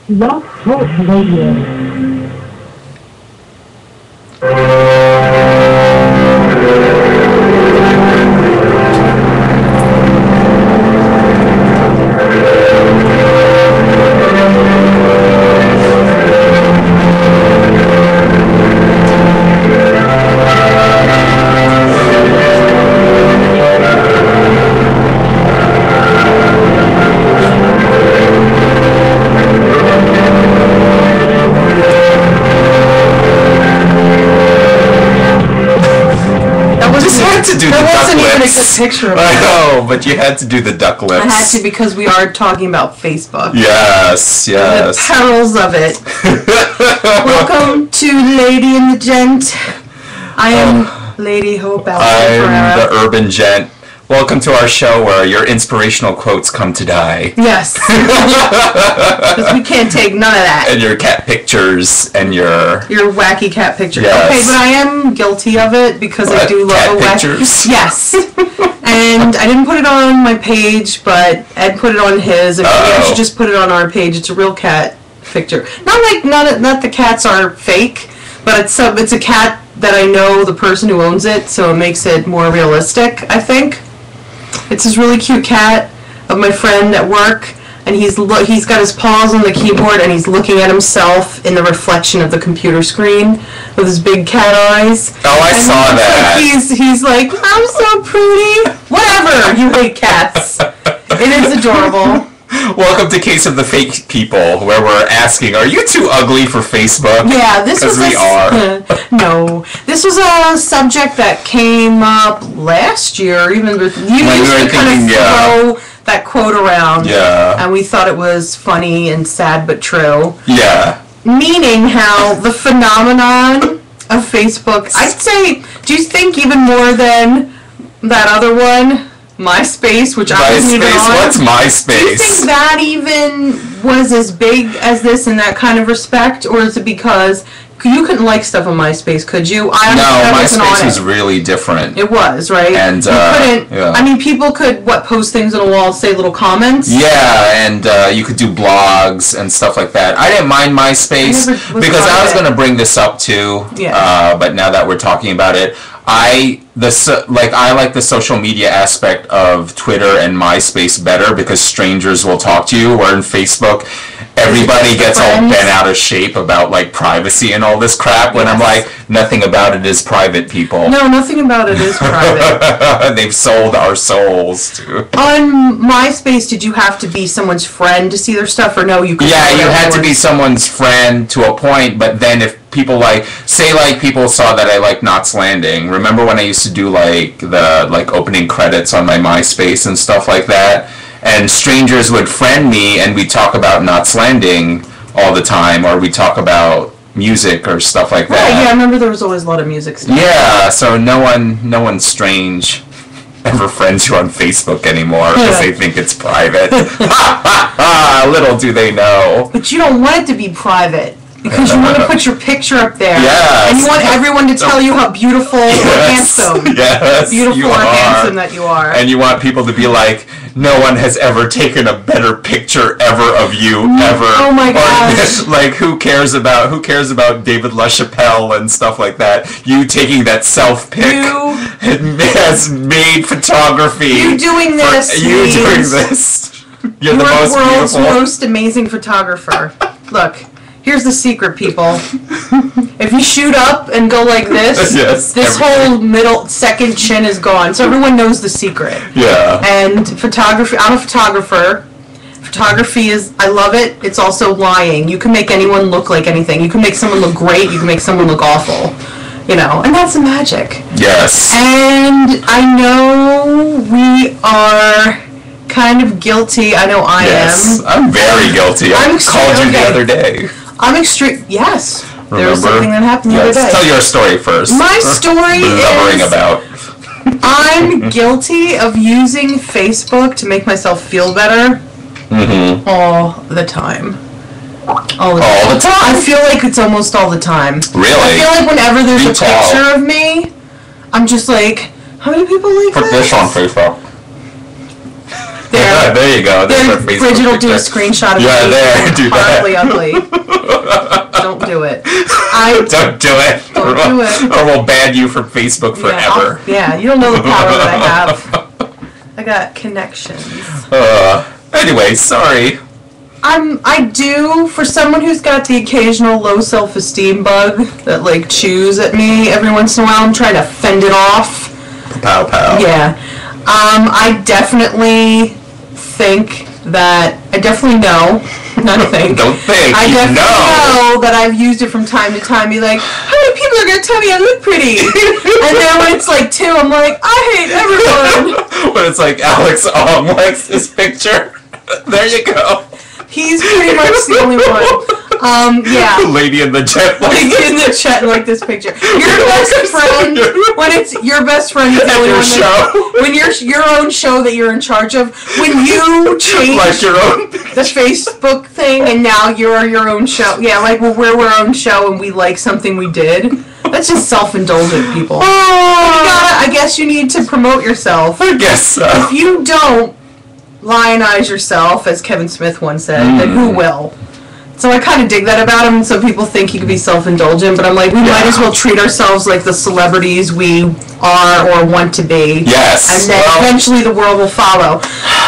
Blog Talk Radio. Picture of I know, but you had to do the duck lips. I had to because we are talking about Facebook. Yes, yes. The perils of it. Welcome to Lady and the Gent. I am Lady Hope Alfred I'm the Urban Gent. Welcome to our show where your inspirational quotes come to die. Yes. Because we can't take none of that. And your cat pictures and your wacky cat pictures. Yes. Okay, but I am guilty of it because I do love cat a wacky pictures? Yes. And I didn't put it on my page, but Ed put it on his. And maybe I should just put it on our page. It's a real cat picture. Not the cats are fake, but it's a cat that I know the person who owns it, so it makes it more realistic, I think. It's this really cute cat of my friend at work, and he's got his paws on the keyboard, and he's looking at himself in the reflection of the computer screen with his big cat eyes. Oh, I saw that. He's like, I'm so pretty. Whatever. You hate cats. It is adorable. Welcome to Case of the Fake People, where we're asking, are you too ugly for Facebook? Yeah, this was we are. No, this was a subject that came up last year. Even with you used to kind of throw that quote around. Yeah. And we thought it was funny and sad but true. Yeah. Meaning how the phenomenon of Facebook, I'd say, do you think even more than that other one? MySpace, which I wasn't even on. What's MySpace? Do you think that even was as big as this in that kind of respect, or is it because you couldn't like stuff on MySpace, could you? No, MySpace was really different. It was, right? And you couldn't. Yeah. I mean, people could post things on a wall, say little comments. Yeah, and you could do blogs and stuff like that. I didn't mind MySpace because I was going to bring this up too. Yeah. But now that we're talking about it, I like the social media aspect of Twitter and MySpace better because strangers will talk to you, where in Facebook everybody gets all bent out of shape about like privacy and all this crap when I'm like, nothing about it is private, people. No, nothing about it is private. They've sold our souls to. On MySpace, did you have to be someone's friend to see their stuff, or no, you could? Yeah, you had to be someone's friend to a point, but then if people people saw that I like Knots Landing. Remember when I used to do the opening credits on my MySpace and stuff like that? And strangers would friend me and we'd talk about Knots Landing all the time, or we'd talk about music or stuff like that. Right, yeah, I remember there was always a lot of music stuff. Yeah, so no one strange ever friends you on Facebook anymore because they think it's private. Little do they know. But you don't want it to be private. Because you want to put your picture up there. Yes. And you want everyone to tell you how beautiful or handsome. Yes. Beautiful or handsome that you are. And you want people to be like, no one has ever taken a better picture ever of you, ever. Oh my gosh. Or, like, who cares about David LaChapelle and stuff like that? You taking that self-pic has made photography. You doing this. You're the most world's beautiful. most amazing photographer. Look. Here's the secret, people. If you shoot up and go like this, whole middle second chin is gone. So everyone knows the secret. Yeah. And photography, I'm a photographer. Photography I love it. It's also lying. You can make anyone look like anything. You can make someone look great. You can make someone look awful. And that's the magic. Yes. And I know we are kind of guilty. I know I am. Yes, I'm very guilty. I called you the other day. I'm extreme. Yes. Remember? There was something that happened the other day. Tell your story first. My story is about. I'm guilty of using Facebook to make myself feel better all the time. All the time? I feel like it's almost all the time. Really? I feel like whenever there's a picture of me, I'm just like, how many people like Put this on Facebook. There, Yeah, there you go. There's our Facebook Bridget will do a picture. screenshot of Yeah, me. there, do that. Horribly ugly. Don't do it. Don't do it. Don't do it. Or we'll ban you from Facebook forever. Yeah, you don't know the power that I have. I got connections. Anyway, sorry. I do, for someone who's got the occasional low self-esteem bug that, like, chews at me every once in a while, I'm trying to fend it off. Pow pow. Yeah. I definitely think that, I definitely know, not think. Don't think, I definitely know that I've used it from time to time, be like, how many people are going to tell me I look pretty? And then when it's like 2, I'm like, I hate everyone. When it's like Alex Ong likes this picture. There you go. He's pretty much the only one. Yeah. Lady in the jet. Like in the chat, like this picture. Your best friend, when it's your best friend, is the only one that, when your own show that you're in charge of, when you change Like your own the Facebook thing and now you're your own show. Yeah, like we're our own show and we like something we did. That's just self-indulgent, people. I guess you need to promote yourself. I guess so. If you don't lionize yourself, as Kevin Smith once said, then who will? So I kind of dig that about him. Some people think he could be self-indulgent, but I'm like, we might as well treat ourselves like the celebrities we are or want to be. Yes. And then eventually the world will follow.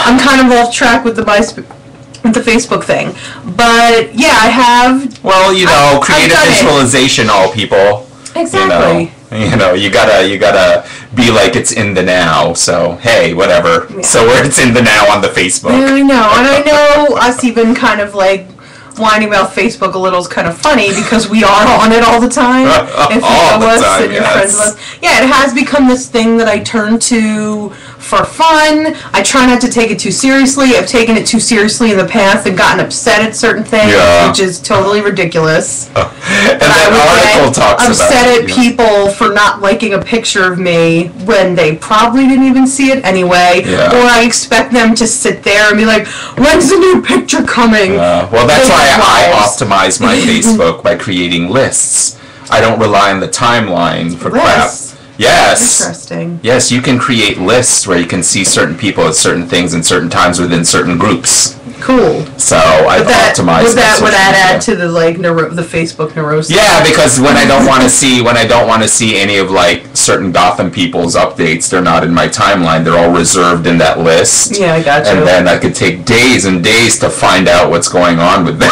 I'm kind of off track with the Facebook thing. But yeah, I have... Well, you know, creative visualization, all people. Exactly. You know, you gotta be like it's in the now. So hey, whatever. Yeah. So it's in the now on the Facebook. Yeah, I know, and I know us even kind of like whining about Facebook a little is kind of funny because we are on it all the time. If you know us and you're friends with us. Yeah, it has become this thing that I turn to for fun. I try not to take it too seriously. I've taken it too seriously in the past and gotten upset at certain things, which is totally ridiculous. And that article talks about upset at people for not liking a picture of me when they probably didn't even see it anyway. Yeah. Or I expect them to sit there and be like, when's the new picture coming? Well, that's why I optimize my Facebook by creating lists. I don't rely on the timeline for crap. Yes. Interesting. Yes, you can create lists where you can see certain people at certain things in certain times within certain groups. Cool. So I've optimized. Would that add to the like the Facebook neurosis? Yeah, because when I don't want to see any of like certain Gotham people's updates, they're not in my timeline. They're all reserved in that list. Yeah, I got you. And then I could take days and days to find out what's going on with them.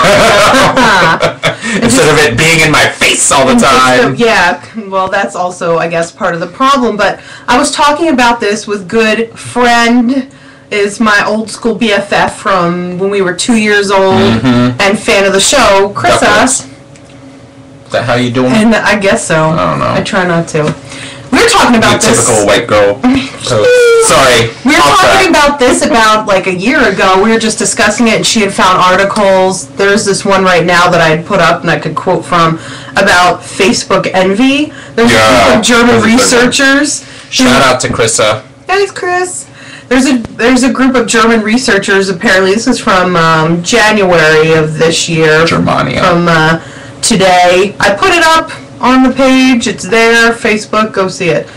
Instead of it being in my face all the time. Yeah, well, that's also, I guess, part of the problem. But I was talking about this with good friend, is my old school BFF from when we were 2 years old, and fan of the show, Krissa. Is that how you doing? And I guess so. I don't know. I try not to. We were talking about this. Typical white girl. Sorry. We were talking about this about like a year ago. We were just discussing it, and she had found articles. There's this one right now that I had put up, and I could quote from, about Facebook envy. There's a group of German researchers. Shout out to Krissa. Thanks, Chris. There's a group of German researchers. Apparently, this is from January of this year. Germania. From today. I put it up on the page. It's there. Facebook. Go see it.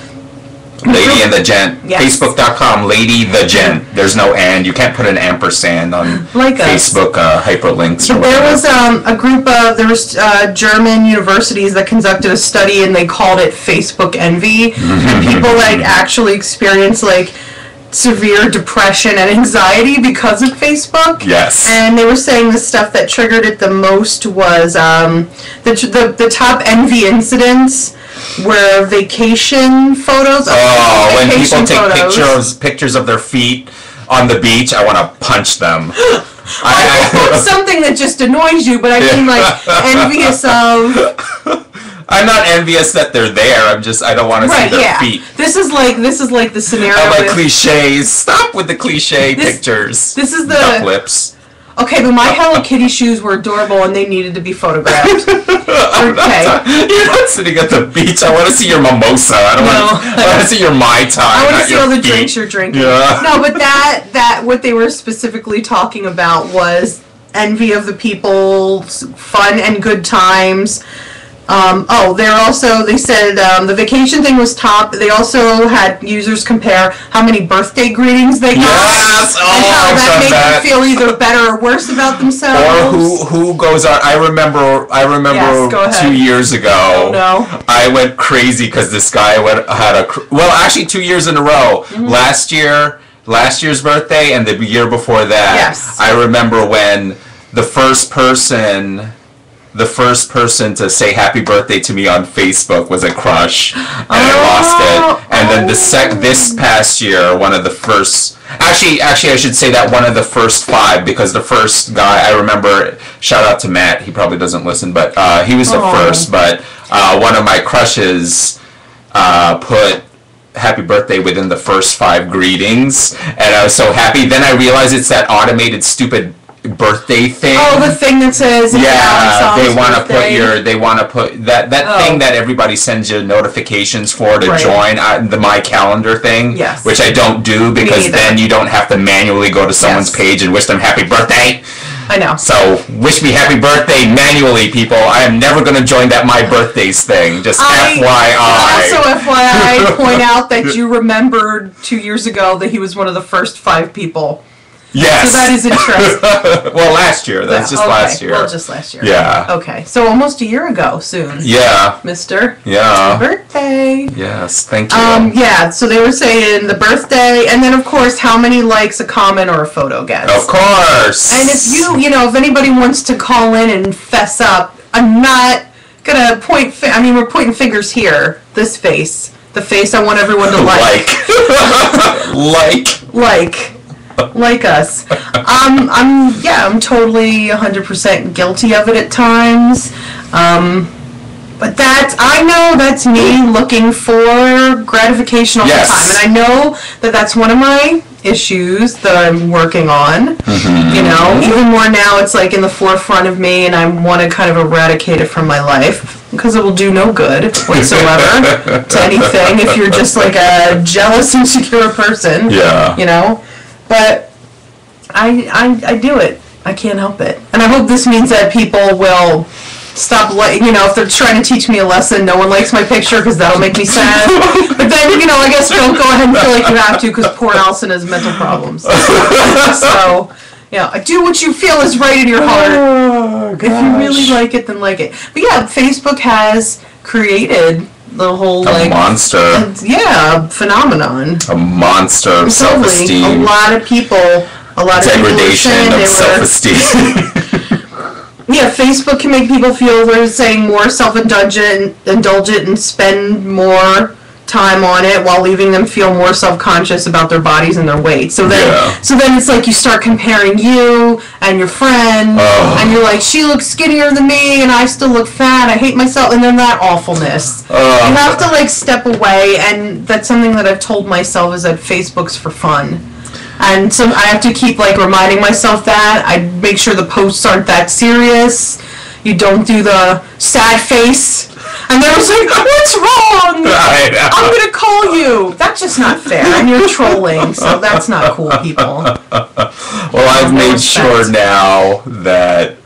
Lady and the Gent. Yes. Facebook.com, Lady the Gent. There's no and. You can't put an ampersand on like Facebook hyperlinks. But there was a group of, German universities that conducted a study, and they called it Facebook envy. And people like actually experience like severe depression and anxiety because of Facebook. Yes. And they were saying the stuff that triggered it the most was the top envy incidents were vacation photos. When people take pictures of their feet on the beach, I want to punch them. Something that just annoys you, but I mean like envious of. I'm not envious that they're there. I don't want to see their feet. This is like the scenario. I like cliches. Stop with the cliche pictures. This is the duck lips. Okay, but my Hello Kitty shoes were adorable and they needed to be photographed. Okay. You're not sitting at the beach. I want to see your mimosa. I want to see your Mai Tai. I want to see all the drinks you're drinking. Yeah. No, but that what they were specifically talking about was envy of the people's fun and good times. They said the vacation thing was top. They also had users compare how many birthday greetings they got. Yes! Oh, and how that made that. them feel either better or worse about themselves. Or who goes on. I remember Yes, 2 years ago. Oh, no. I went crazy because this guy actually 2 years in a row. Mm-hmm. Last year's birthday and the year before that. Yes. I remember when the first person to say happy birthday to me on Facebook was a crush, and I lost it. And then this past year, one of the first, actually I should say that one of the first 5, because the first guy I remember, shout out to Matt, he probably doesn't listen, but he was the first. But one of my crushes put happy birthday within the first 5 greetings, and I was so happy. Then I realized it's that automated stupid birthday thing. Oh, the thing that says they want to put that thing that everybody sends you notifications for to join the My Calendar thing. Yes. Which I don't do because then you don't have to manually go to someone's page and wish them happy birthday. I know. So wish me happy birthday manually, people. I am never going to join that My Birthdays thing. Just FYI. Also FYI, point out that you remembered 2 years ago that he was one of the first 5 people. Yes. So that is interesting. Well, last year. That's just last year. Well, just last year. Yeah. Okay. So almost a year ago soon. Yeah. Mister. Yeah. Happy birthday. Yes. Thank you. Yeah. So they were saying the birthday, and then of course how many likes a comment or a photo gets. Of course. And if if anybody wants to call in and fess up, I'm not gonna point. We're pointing fingers here. This face. The face I want everyone to like. Like us. I'm totally 100% guilty of it at times. But I know that's me looking for gratification all the time. And I know that that's one of my issues that I'm working on. Mm-hmm. Even more now it's like in the forefront of me, and I want to kind of eradicate it from my life because it will do no good whatsoever to anything if you're just like a jealous, insecure person. Yeah. But I do it. I can't help it. And I hope this means that people will stop, if they're trying to teach me a lesson, no one likes my picture because that'll make me sad. But then, I guess don't go ahead and feel like you have to because poor Allison has mental problems. So, do what you feel is right in your heart. Oh, if you really like it, then like it. But yeah, Facebook has created the whole monster. Phenomenon. A monster of self-esteem. A lot of people. Degradation of self-esteem. Yeah, Facebook can make people feel they're saying more self-indulgent and spend more time on it while leaving them feel more self-conscious about their bodies and their weight. So then it's like you start comparing you and your friend, and you're like, she looks skinnier than me and I still look fat, I hate myself, and then that awfulness. You have to step away, and that's something that I've told myself is that Facebook's for fun. And so I have to keep reminding myself that. I make sure the posts aren't that serious. You don't do the sad face. And they're like, what's wrong? I'm going to call you. That's just not fair. And you're trolling, so that's not cool, people. Well, I've made sure now that...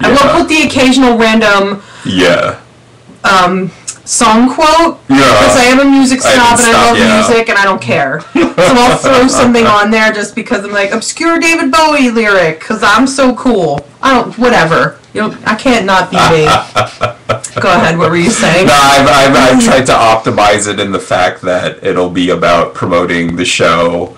I will put the occasional random... song quote, because I am a music snob and I love music and I don't care. So I'll throw something on there just because I'm like, obscure David Bowie lyric, because I'm so cool. Whatever. I can't not be me. Go ahead, what were you saying? No, I've tried to optimize it in the fact that it'll be about promoting the show,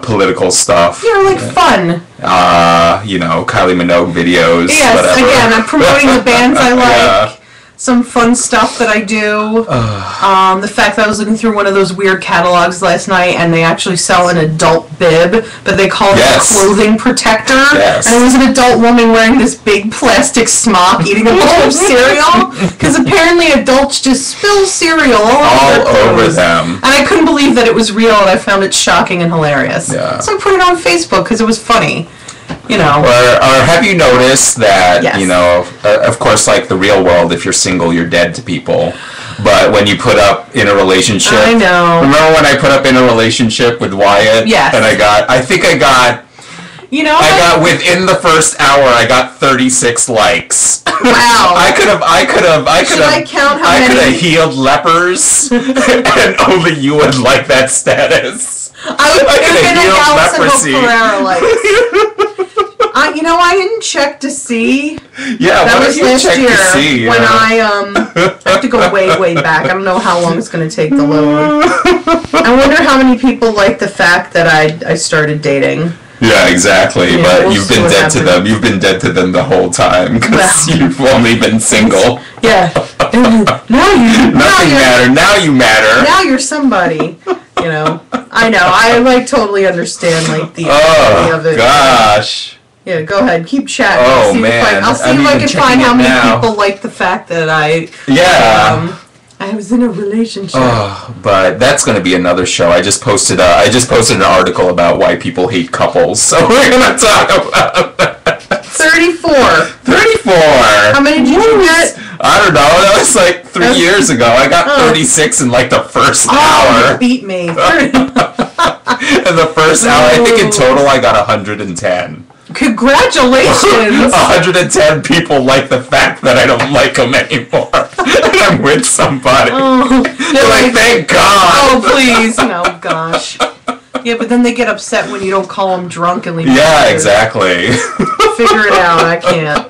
political stuff. Fun. Kylie Minogue videos. Yes, whatever. Again, I'm promoting the bands I like. Some fun stuff that I do. The fact that I was looking through one of those weird catalogs last night, and they actually sell an adult bib, but they call it a clothing protector. Yes. And it was an adult woman wearing this big plastic smock eating a bowl of cereal, because apparently adults just spill cereal all over them. And I couldn't believe that it was real, and I found it shocking and hilarious. Yeah. So I put it on Facebook because it was funny. Or have you noticed that, of course, the real world, if you're single, you're dead to people. But when you put up in a relationship... I know. Remember when I put up in a relationship with Wyatt? Yes. And I got within the first hour, I got 36 likes. Wow. I could count how I could many? have healed lepers, and only you would like that status. I would I could have have been healed a leprosy. Carrera I didn't check to see. Yeah, That what was if you last check year to see? when I have to go way back. I don't know how long it's going to take to load. I wonder how many people like the fact that I started dating. Yeah, exactly. Yeah, but we'll you've see been what dead to happens. them. You've been dead to them the whole time because Well. you've only been single. Yeah. Nothing mattered. Now you matter. Now you're somebody. You know. I know. I totally understand the Oh of it. gosh. Yeah, go ahead. Keep chatting. Oh, See if man. I'll see I'm if I even can find checking how it many now. people like the fact that I I was in a relationship. Oh, but that's going to be another show. I just posted an article about why people hate couples. So we're going to talk about that. 34. 34. How many did you get? I don't know. That was like 3 years ago. I got 36 in like the first hour. You beat me. In the first hour, I think in total I got 110. Congratulations. 110 people like the fact that I don't like them anymore. And I'm with somebody. They're like, thank God. Oh, please. No, gosh. Yeah, but then they get upset when you don't call them drunk and leave them. Yeah, there. exactly. Figure it out. I can't.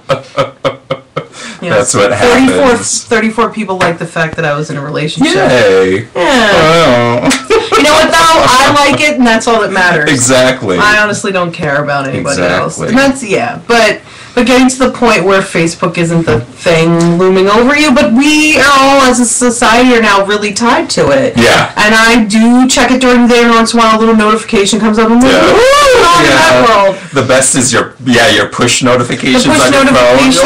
Yeah. That's what happens. 34 people like the fact that I was in a relationship. Yay. Yeah. Oh. You know what, though? I like it, and that's all that matters. Exactly. I honestly don't care about anybody else. Exactly. And that's, but getting to the point where Facebook isn't the thing looming over you, but we are all, as a society, are now really tied to it. Yeah. And I do check it during the day, and once in a while a little notification comes up, and I'm like, woo, I'm in that world. The best is your push notifications The push on your phone. notifications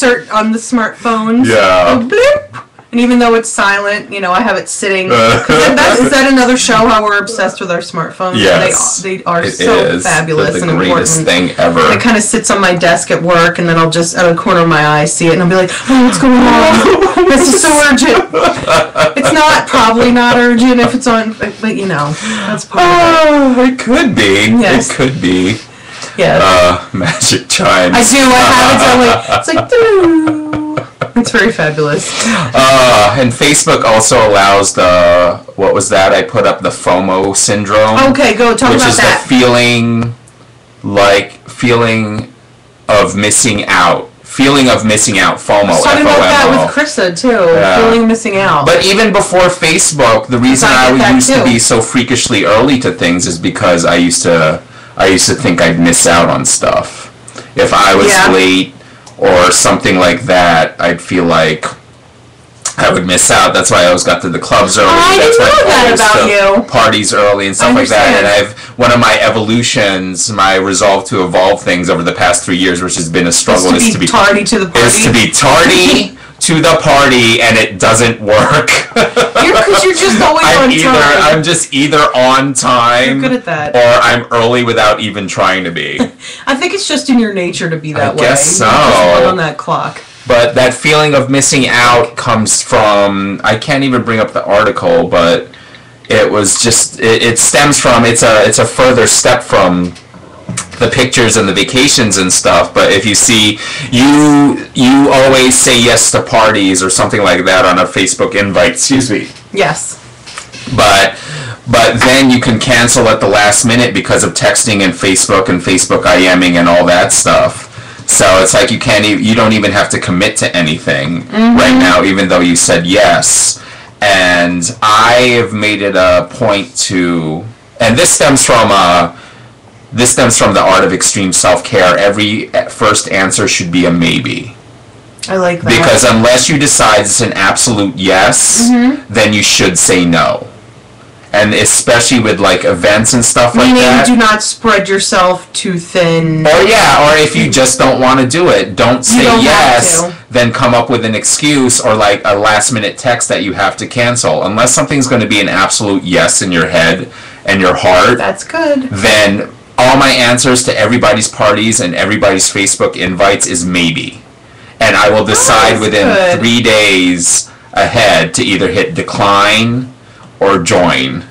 You're like, on the smartphones. Yeah. Go bloop. And even though it's silent, I have it sitting. Is that another show how we're obsessed with our smartphones? Yes. They are It so is. fabulous They're and the greatest important. thing ever. It kind of sits on my desk at work, and then I'll just, out of the corner of my eye, see it, and I'll be like, oh, what's going on? This is so urgent. It's probably not urgent if it's on, but that's part of it. Oh, it could be. Yes. It could be. Yeah. Magic chimes. I do. I have it. It's like, doo. It's very fabulous. And Facebook also allows what was that? I put up the FOMO syndrome. Okay, go talk which about is that. the feeling of missing out. Feeling of missing out, FOMO. I was talking about that with Krista too. Yeah. Feeling missing out. But even before Facebook, the reason I used to be so freakishly early to things is because I used to think I'd miss out on stuff. If I was late or something like that, I'd feel like I would miss out. That's why I always got to the clubs early. I That's didn't why know that always about to you. parties early and stuff like that. And one of my evolutions, my resolve to evolve things over the past 3 years, which has been a struggle, is to be tardy to the party. Is to be tardy to the party, and it doesn't work. Because you're just always on time. I'm just either on time. You're good at that. Or I'm early without even trying to be. I think it's just in your nature to be that way. I guess so. You just run on that clock. But that feeling of missing out comes from, I can't even bring up the article, but it was just, it stems from, it's a further step from the pictures and the vacations and stuff. But if you see, you always say yes to parties or something like that on a Facebook invite, excuse me. Yes. But then you can cancel at the last minute because of texting and Facebook IMing and all that stuff. So it's like you don't even have to commit to anything right now, even though you said yes. And I have made it a point to, and this stems from the art of extreme self-care. Every first answer should be a maybe. I like that. Because unless you decide it's an absolute yes, then you should say no. And especially with like events and stuff like that. Meaning do not spread yourself too thin. Or if you just don't want to do it, don't say yes, have to. Then come up with an excuse or like a last minute text that you have to cancel. Unless something's going to be an absolute yes in your head and your heart. That's good. Then all my answers to everybody's parties and everybody's Facebook invites is maybe. And I will decide within 3 days ahead to either hit decline or join.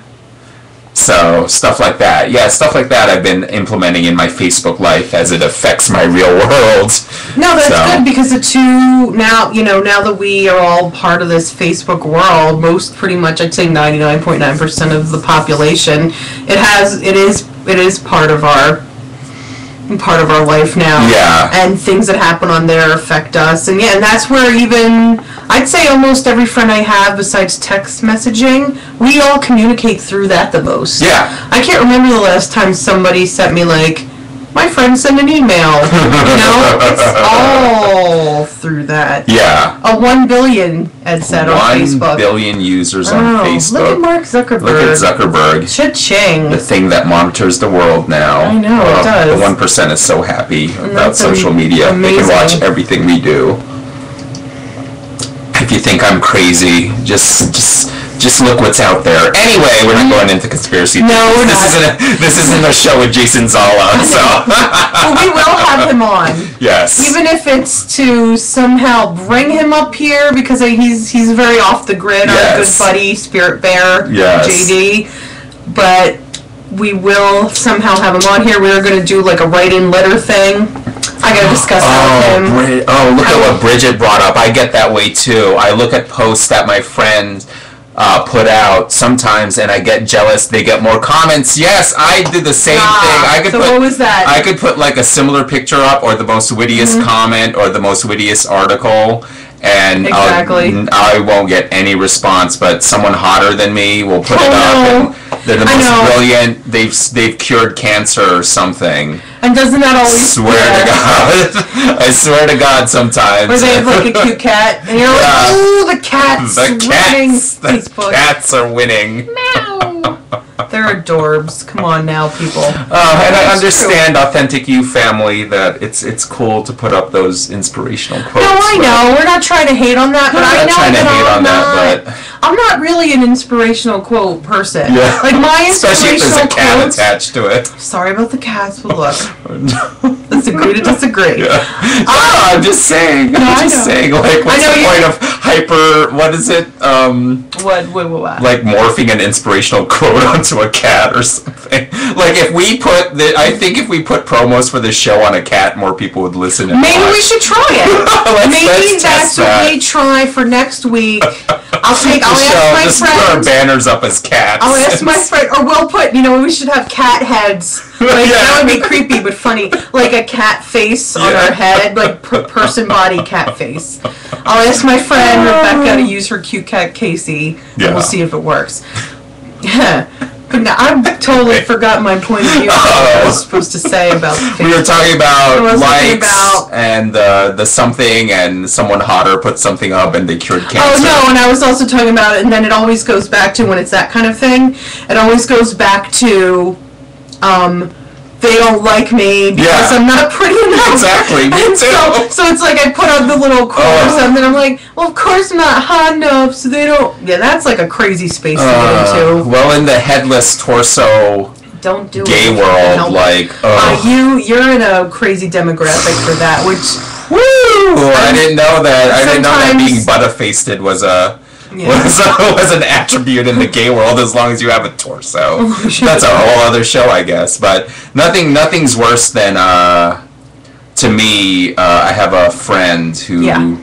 So So stuff like that. Yeah, stuff like that I've been implementing in my Facebook life as it affects my real world. No, that's good because the two now, now that we are all part of this Facebook world, most pretty much I'd say 99.9% of the population, it is part of our life now. Yeah. And things that happen on there affect us. And yeah, and that's where even I'd say almost every friend I have besides text messaging, we all communicate through that the most. Yeah. I can't remember the last time somebody sent me like, my friend sent an email. It's all through that. Yeah. 1 billion, Ed said, on Facebook. 1 billion users on Facebook. Look at Mark Zuckerberg. Look at Zuckerberg. Cha-ching. The thing that monitors the world now. I know, it does. The 1% is so happy about that's social media. amazing. They can watch everything we do. If you think I'm crazy, just look what's out there. Anyway, we're not going into conspiracy theories. No, we're not. This isn't a show with Jason Zala, so. Well, we will have him on. Yes. Even if it's to somehow bring him up here because he's very off the grid, our good buddy, Spirit Bear, JD. But we will somehow have him on here. We're going to do like a write-in letter thing. I got to discuss that with him. Look at what Bridget brought up. I get that way too. I look at posts that my friends put out sometimes, and I get jealous. They get more comments. Yes, I did the same thing. What was that? I could put like a similar picture up, or the most wittiest comment, or the most wittiest article, and I won't get any response. But someone hotter than me will put it up, and they're the most brilliant. They've cured cancer or something. And doesn't that always swear to God? I swear to God, sometimes. Or they have like a cute cat, and you're like, "Ooh, the cat's winning." The cats are winning. Meow. They're adorbs. Come on now, people. And I understand Authentic You family that it's cool to put up those inspirational quotes. No, I know. We're not trying to hate on that, but I know that I'm not really an inspirational quote person. Yeah. Like my especially if there's a cat attached to it. Sorry about the cats, but look. Let's agree to disagree. Yeah. I'm just saying. I'm just saying. Like, what's the point of hyper? What is it? What? Like morphing an inspirational quote onto a cat or something. Like if we put I think if we put promos for the show on a cat, more people would listen. And maybe watch. we should try it. Maybe that's what we try for next week. I'll ask my friend. Put our banners up as cats. I'll ask my friend, or we'll put. We should have cat heads. Like that would be creepy but funny. Like a cat face on our head, like person body cat face. I'll ask my friend Rebecca to use her cute cat Casey, and we'll see if it works. Yeah. But now, I've totally forgotten my point of view. What I was supposed to say about Facebook. We were talking about likes and the something, and someone hotter put something up and they cured cancer. Oh no, and I was also talking about it, and then it always goes back to when it's that kind of thing. It always goes back to they don't like me because I'm not pretty enough. Exactly, me too. So it's like I put on the little quote or something. I'm like, well, of course I'm not hot enough, so they don't. Yeah, that's like a crazy space to get into. Well, in the headless torso don't do gay world, like you're in a crazy demographic for that, which I didn't know that. I didn't know that being butta-faced was a. Was an attribute in the gay world as long as you have a torso. That's a whole other show, I guess. But nothing's worse than to me. I have a friend who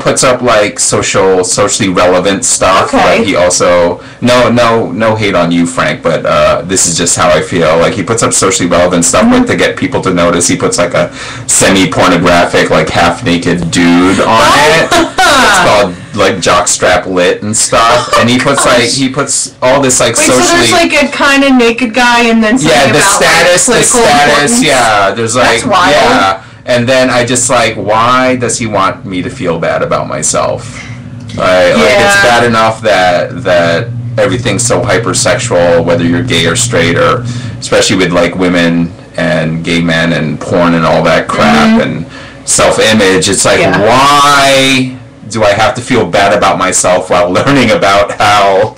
puts up like socially relevant stuff. Okay. But he also no hate on you, Frank. But this is just how I feel. Like he puts up socially relevant stuff, but to get people to notice, he puts like a semi-pornographic, like half-naked dude on it. It's called like jockstrap lit and stuff, and he puts all this like socially. So there's like a kind of naked guy, and then something the about status. There's like that's wild. And then I just like, why does he want me to feel bad about myself? Right? Like it's bad enough that everything's so hypersexual, whether you're gay or straight, or especially with like women and gay men and porn and all that crap and self-image. It's like, why do I have to feel bad about myself while learning about how,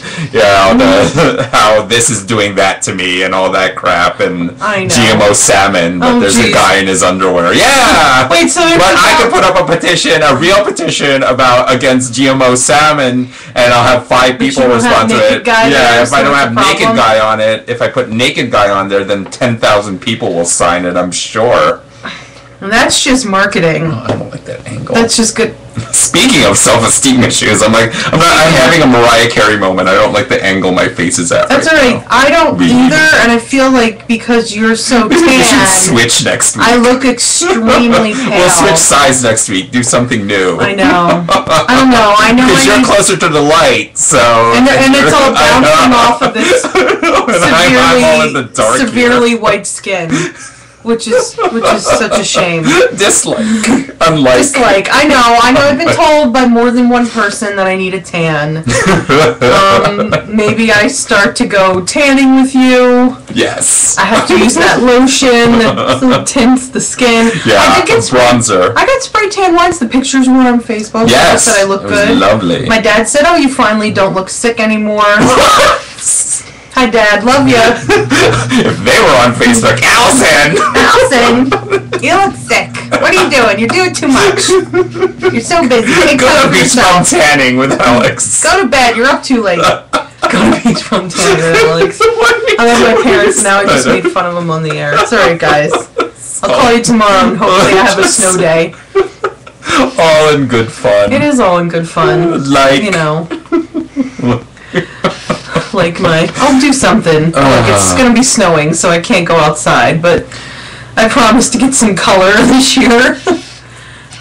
how this is doing that to me and all that crap and GMO salmon, but there's a guy in his underwear. Yeah! Wait, so but I could put up a petition, a real petition against GMO salmon, and I'll have 5 people respond to it. Yeah, if I don't have naked guy on it, if I put naked guy on there, then 10,000 people will sign it, I'm sure. And that's just marketing. Oh, I don't like that angle. That's just good. Speaking of self-esteem issues, I'm having a Mariah Carey moment. I don't like the angle my face is at. That's right. I don't either, and I feel like because you're so tan, we should switch next week. I look extremely pale. We'll switch sides next week. Do something new. I know. I don't know. I know. Because you're closer to the light, so. And it's all bouncing off of this I'm all in the dark severely white skin. Which is such a shame. Dislike. I know. I've been told by more than one person that I need a tan. Maybe I start to go tanning with you. Yes. I have to use that lotion that tints the skin. Yeah, I did get bronzer. I got spray tan once. The pictures were on Facebook. Yes. Said I look good. Was lovely. My dad said, "Oh, you finally don't look sick anymore." Hi, Dad. Love you. If they were on Facebook, Allison, you look sick. What are you doing? You're doing too much. You're so busy. Go to beach bum tanning with Alex. Go to bed. You're up too late. Go to beach bum tanning with Alex. I love my parents now. I just made fun of them on the air. It's alright, guys. I'll call you tomorrow and hopefully I have a snow day. All in good fun. It is all in good fun. I'll do something. It's gonna be snowing, so I can't go outside, but I promise to get some color this year.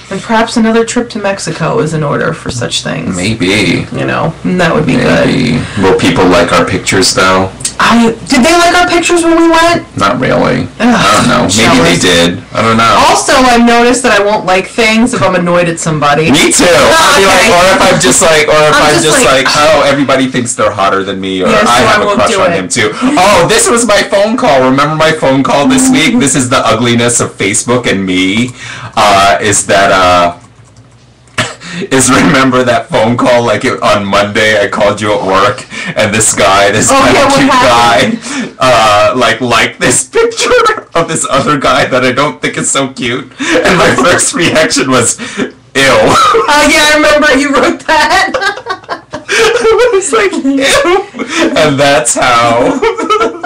And perhaps another trip to Mexico is in order for such things. Maybe. That would be good. Will people like our pictures, though? Did they like our pictures when we went? Not really. I don't know. Maybe they did. I don't know. Also, I've noticed that I won't like things if I'm annoyed at somebody. Me too. I'll be like, or if I'm just like, oh, everybody thinks they're hotter than me, or I have a crush on him too. Oh, this was my phone call. Remember my phone call this week? This is the ugliness of Facebook and me. Remember that phone call on Monday I called you at work and this kind of cute guy liked this picture of this other guy that I don't think is so cute, and my first reaction was ew. Oh yeah, I remember you wrote that. I was like, ew. And that's how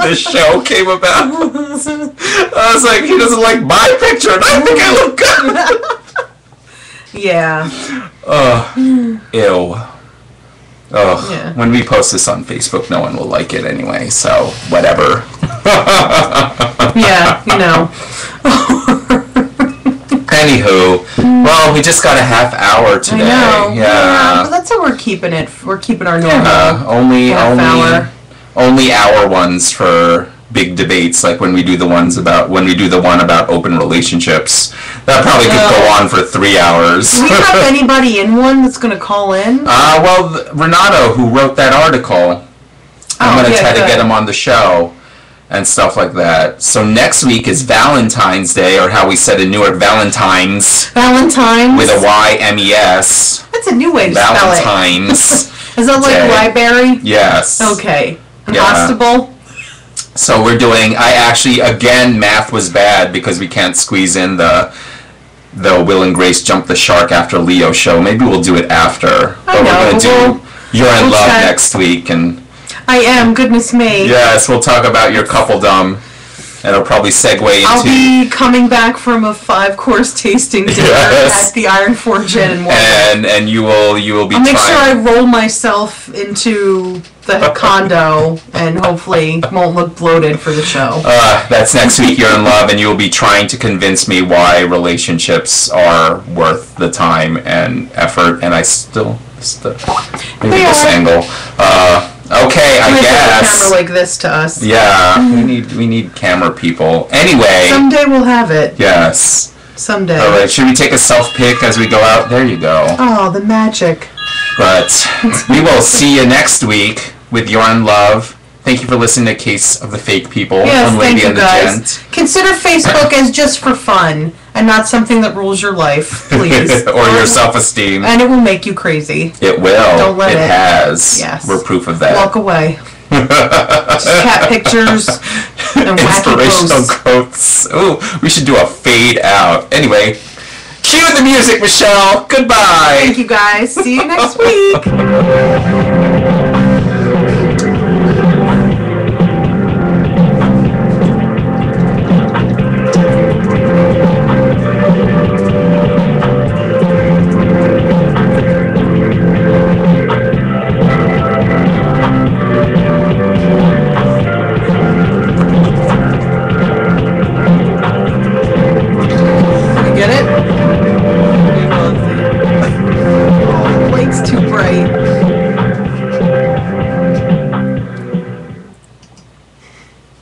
the show came about. I was like, he doesn't like my picture and I think I look good. Yeah. Ew. Yeah. When we post this on Facebook, no one will like it anyway, so whatever. Yeah, Anywho, well, we just got a half hour today. I know. Yeah, but that's how we're keeping it. We're keeping our normal only hour ones for big debates, like when we do the one about open relationships. That probably could go on for 3 hours. Do we have anybody in one that's going to call in? Renato, who wrote that article. I'm going to try to get him on the show and stuff like that. So next week is Valentine's Day, or how we said in Newark, Valentine's. Valentine's? With a Y-M-E-S. That's a new way to spell it. Valentine's. Is that like library? Yes. Okay. Constable? So we're doing, again, math was bad because we can't squeeze in the Will and Grace Jump the Shark After Leo show. Maybe we'll do it after. But we're going to do You're in Love next week. And I am, goodness me. Yes, we'll talk about your coupledom. And it'll probably segue into... I'll be coming back from a 5-course tasting dinner at the Iron Forge Inn in Warwick. And you will be I'll make sure I roll myself into the condo and hopefully won't look bloated for the show. That's next week, You're in Love, and you'll be trying to convince me why relationships are worth the time and effort, and I still maybe this angle. Okay, I guess. A camera like this to us. Yeah, we need camera people. Anyway. Someday we'll have it. Yes. Someday. All right, should we take a self-pic as we go out? There you go. Oh, the magic. But we will see you next week with You're in Love. Thank you for listening to Case of the Fake People. Yes, thank you guys. Consider Facebook as just for fun. and not something that rules your life, please. Or your self-esteem. And it will make you crazy. It will. Don't let it. It has. Yes. We're proof of that. Walk away. Just cat pictures and wacky Inspirational posts. quotes. Ooh, we should do a fade out. Anyway, cue the music, Michelle. Goodbye. Thank you, guys. See you next week. Get it? Oh, the light's too bright.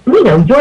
We know you're